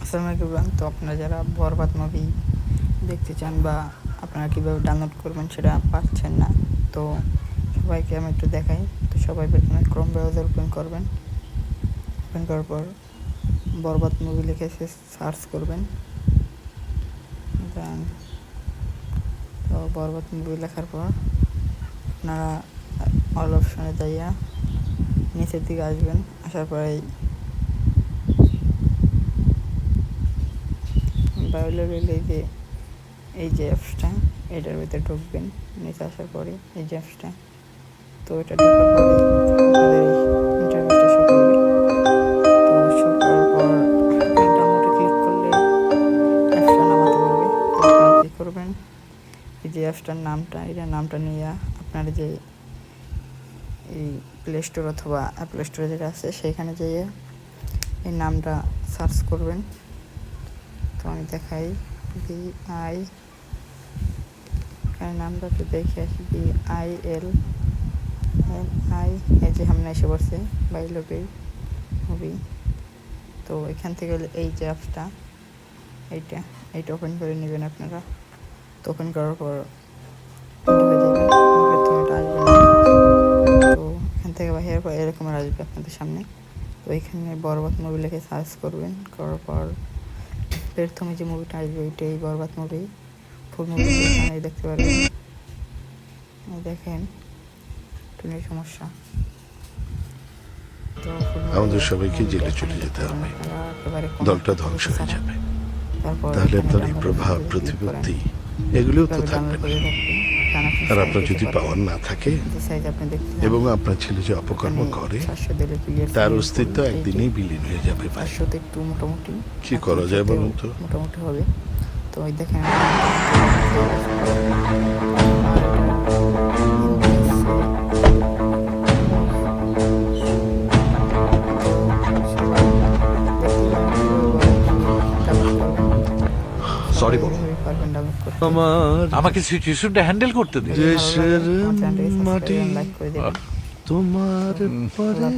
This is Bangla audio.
আসসালামু আলাইকুম। তো আপনারা যারা বরবাদ মুভি দেখতে চান বা আপনারা কীভাবে ডাউনলোড করবেন সেটা পাচ্ছেন না, তো সবাইকে আমি একটু দেখাই। তো সবাই প্রথমে ক্রোম ব্রাউজার ওপেন করবেন। ওপেন করার পর বরবাদ মুভি লিখে সার্চ করবেন। তো বরবাদ মুভি লেখার পর আপনারা অল অপশনে যাইয়া নিচের দিকে আসবেন। আসার পরে এই যে অ্যাপসটা, এটার ভিতরে ঢুকবেন। নিচে আসার পরে এই যে অ্যাপসটা, তো এটা ঢোকার পরে আপনাদের ইন্টারফেসটা শো করবে। তো শো করার পর ডাউনলোডে ক্লিক করলে অ্যাপসটা নামাতে বলবে। তো আপনারা কী করবেন, এই যে অ্যাপসটার নামটা, এটার নামটা নিয়ে আপনার যে এই প্লে স্টোর অথবা অ্যাপল স্টোরে যেটা আছে সেইখানে যেয়ে এই নামটা সার্চ করবেন। তো আমি দেখাই BI, নামটা তো দেখে আসি BILMI, এই যে সামনে এসে পড়ছে বাইলোকেই মুভি। তো এখান থেকে এই যে অ্যাপসটা, এইটা ওপেন করে নেবেন আপনারা। তো ওপেন করার পর তো এখান থেকে বাইরের পর এরকম আসবে আপনাদের সামনে। তো এখানে বরবাদ মুভি লিখে সার্চ করবেন। করার পর প্রথমে যে মুভিটা আসবে ওইটাই বরবাদ মুভি। ফুল মুভি এখানে দেখতে পারবেন। দেখেন টুনের সমস্যা। তো আমাদের সবাইকে জেলে চলে যেতে হবে, দলটা ধ্বংস হয়ে যাবে। তাহলে আপনার এই প্রভাব প্রতিপত্তি এগুলোও তো থাকবে না। আর আপনার যদি পাওয়ার না থাকে এবং আপনার ছেলে যে অপকর্ম করে তার অস্তিত্ব একদিনেই বিলীন হয়ে যাবে। একটু মোটামুটি কি করা যায় বলুন তো? মোটামুটি হবে। তো ওই দেখেন সরি বলো, আমাকে সিচুয়েশনটা হ্যান্ডেল করতে দিন। দেশের মাটি তোমার পরে